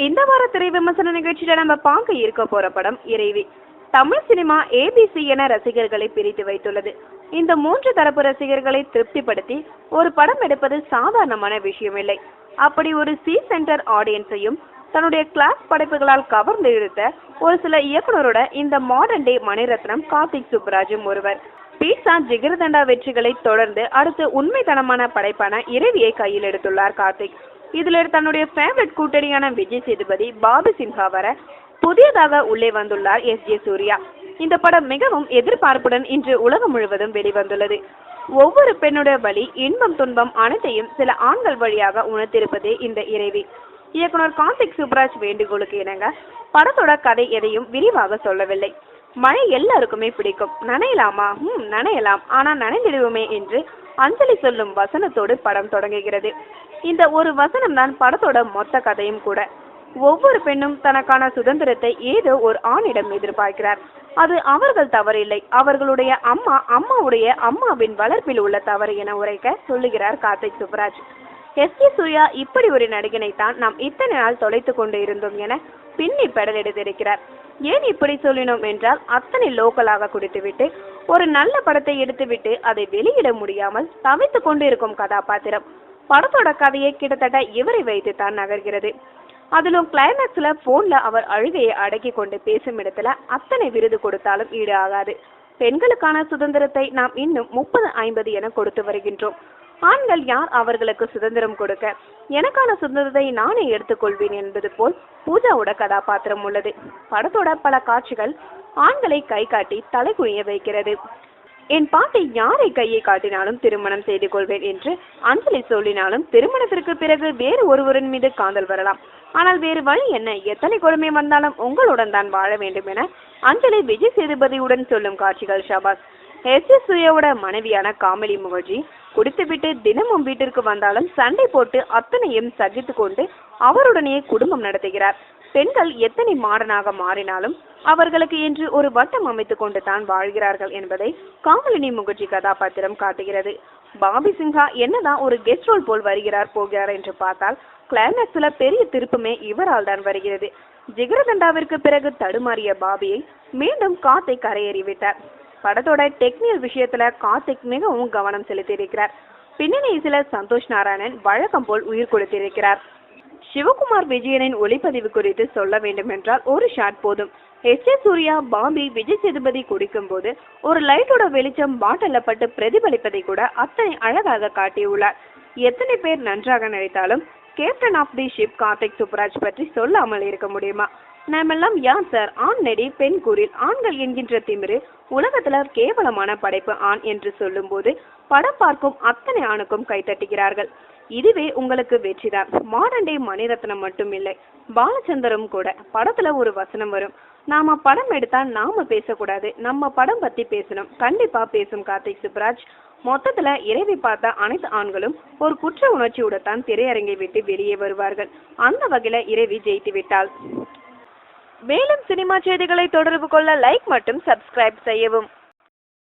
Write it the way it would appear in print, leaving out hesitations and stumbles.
இந்த வார திரை விமர்சன நிகழ்ச்சியில நம்ம பார்க்க இருக்க போற படம் இறைவி. தமிழ் சினிமா ஏபிசி என ரசிகர்களை பிரித்து வைத்துள்ளது. இந்த மூன்று தரப்பு ரசிகர்களை திருப்திப்படுத்தி ஒரு படம் எடுப்பது சாதாரணமான விஷயம் இல்லை. அப்படி ஒரு சி சென்டர் ஆடியன்ஸையும் தன்னுடைய கிளாஸ் படைப்புகளால் கவர்ந்து இழுத்த ஒரு சில இயக்குனரோட இந்த மாடர்ன் டே மணிரத்னம் கார்த்திக் சுப்புராஜும் ஒருவர். பீட்சா ஜிகர்தண்டா வெற்றிகளை தொடர்ந்து அடுத்து உண்மைத்தனமான படைப்பான இறைவியை கையில் எடுத்துள்ளார் கார்த்திக். இதுல தன்னுடைய ஃபேவரட் கூட்டணியான விஜய் சேதுபதி, பாபி சின்ஹா வர புதியதாக உள்ளே வந்துள்ளார் எஸ்.ஜே. சூர்யா. இந்த படம் மிகவும் எதிர்பார்ப்புடன் இன்று உலகம் முழுவதும் வெளிவந்துள்ளது. ஒவ்வொரு பெண்ணுடைய வலி, இன்பம், துன்பம் அனைத்தையும் சில ஆண்கள் வழியாக உணர்த்திருப்பதே இந்த இறைவி. இயக்குனர் கார்த்திக் சுப்புராஜ் வேண்டுகோளுக்கு இணங்க படத்தோட கதை எதையும் விரிவாக சொல்லவில்லை. மழை எல்லாருக்குமே பிடிக்கும், நனையலாமா? நனையலாம், ஆனா நனைந்திடுவோமே என்று அஞ்சலி சொல்லும் வசனத்தோடு படம் தொடங்குகிறது. இந்த ஒரு வசனம் தான் படத்தோட மொத்த கதையும் கூட. ஒவ்வொரு பெண்ணும் தனக்கான சுதந்திரத்தை ஏதோ ஒரு ஆணிடம் எதிர்பார்க்கிறார். அது அவர்கள் தவறில்லை, அவர்களுடைய அம்மாவுடைய அம்மாவின் வளர்ப்பில் உள்ள தவறு என உரைக்க சொல்லுகிறார் கார்த்திக் சுப்புராஜ். எஸ்.ஜே. சூர்யா இப்படி ஒரு நடிகனைத்தான் நாம் இத்தனை நாள் தொலைத்து கொண்டு இருந்தோம் என பின்னி பெடல் எடுத்திருக்கிறார். ஏன் இப்படி சொல்லினோம் என்றால், அத்தனை லோக்கலாக குடித்துவிட்டு ஒரு நல்ல படத்தை எடுத்துவிட்டு அதை வெளியிட முடியாமல் தவித்து கொண்டு இருக்கும் கதாபாத்திரம். படத்தோட கதையை கிட்டத்தட்ட இவரை வைத்து தான் நகர்கிறது. அதிலும் கிளைமேக்ஸ்ல போன்ல அவர் அழுகையை அடக்கி கொண்டு பேசும் இடத்துல அத்தனை விருது கொடுத்தாலும் ஈடு ஆகாது. பெண்களுக்கான சுதந்திரத்தை நாம் இன்னும் 30-50 என கொடுத்து வருகின்றோம். ஆண்கள் யார் அவர்களுக்கு சுதந்திரம் கொடுக்க? எனக்கான சுதந்திரத்தை நானே எடுத்துக்கொள்வேன் என்பது போல் பூஜாவோட கதாபாத்திரம் உள்ளது. படத்தோட பல காட்சிகள் ஆண்களை கை காட்டி தலை குனிய வைக்கிறது. என் பாட்டை யாரை கையை காட்டினாலும் திருமணம் செய்து கொள்வேன் என்று அஞ்சலி சொல்லினாலும் திருமணத்திற்கு பிறகு வேறு ஒருவரின் மீது காதல் வரலாம். ஆனால் வேறு வழி என்ன? எத்தனை கொடுமை வந்தாலும் உங்களுடன் தான் வாழ வேண்டும் என அஞ்சலி விஜய் சேதுபதியுடன் சொல்லும் காட்சிகள் ஷபாஸ். எஸ்.ஜே. சூர்யாவோட மனைவியான காமெடி முகர்ஜி குடித்துவிட்டு தினமும் வீட்டிற்கு வந்தாலும் சண்டை போட்டு அத்தனையும் சகித்து கொண்டு அவருடனே குடும்பம் நடத்துகிறார். பெண்கள் எத்தனை மாடனாக மாறினாலும் அவர்களுக்கு என்று ஒரு வட்டம் அமைத்துக் கொண்டு தான் வாழ்கிறார்கள் என்பதை காமலினி முகர்ஜி கதாபாத்திரம் காட்டுகிறது. பாபி சின்ஹா என்னதான் ஒரு கெஸ்ட் ரோல் போல் போகிறார் என்று பார்த்தால் கிளைமேக்ஸ்ல பெரிய திருப்பமே இவரால் தான் வருகிறது. ஜிகர்தண்டாவிற்கு பிறகு தடுமாறிய பாபியை மீண்டும் கார்த்திக் கரையேறிவிட்டார். படத்தோட டெக்னிக்கல் விஷயத்துல கார்த்திக் மிகவும் கவனம் செலுத்தியிருக்கிறார். பின்னணி இசையில சந்தோஷ் நாராயணன் வழக்கம் போல் உயிர் கொடுத்திருக்கிறார். சிவகுமார் விஜயனின் ஒளிப்பதிவு குறித்து சொல்ல வேண்டும் என்றால் ஒரு ஷாட் போதும். எஸ்.ஜே. சூர்யா, பாபி, விஜய் சேதுபதி குடிக்கும் போது ஒரு லைட்டோட வெளிச்சம் பாட்டில பட்டு பிரதிபலிப்பதை கூட அத்தனை அழகாக காட்டியுள்ளார். எத்தனை பேர் நன்றாக நடித்தாலும் captain of the ship Karthik Subbaraj பற்றி சொல்லாமல் இருக்க முடியுமா? நாமெல்லாம் யார் சார்? ஆண் நெடி, பெண் கூறில், ஆண்கள் என்கின்ற திமிரு, உலகத்துல கேவலமான படைப்பு ஆண் என்று சொல்லும் போது படம் பார்க்கும் அத்தனை ஆணுக்கும் கைத்தட்டுகிறார்கள். இதுவே உங்களுக்கு வெற்றிதான். மாடர்ன் டே மணிரத்னம் மட்டும் இல்லை, பாலச்சந்தரும் கூட. படத்துல ஒரு வசனம் வரும், நாம படம் எடுத்தா நாம பேசக்கூடாது, நம்ம படம் பத்தி பேசணும். கண்டிப்பா பேசும் கார்த்திக் சுப்புராஜ். மொத்தத்துல இறைவி பார்த்த அனைத்து ஆண்களும் ஒரு குற்ற உணர்ச்சியுடன் திரையரங்கை விட்டு வெளியே வருவார்கள். அந்த வகையில இறைவி ஜெயித்து விட்டாள். மேலும் சினிமா செய்திகளை தொடர்பு கொள்ள லைக் மற்றும் சப்ஸ்கிரைப் செய்யவும்.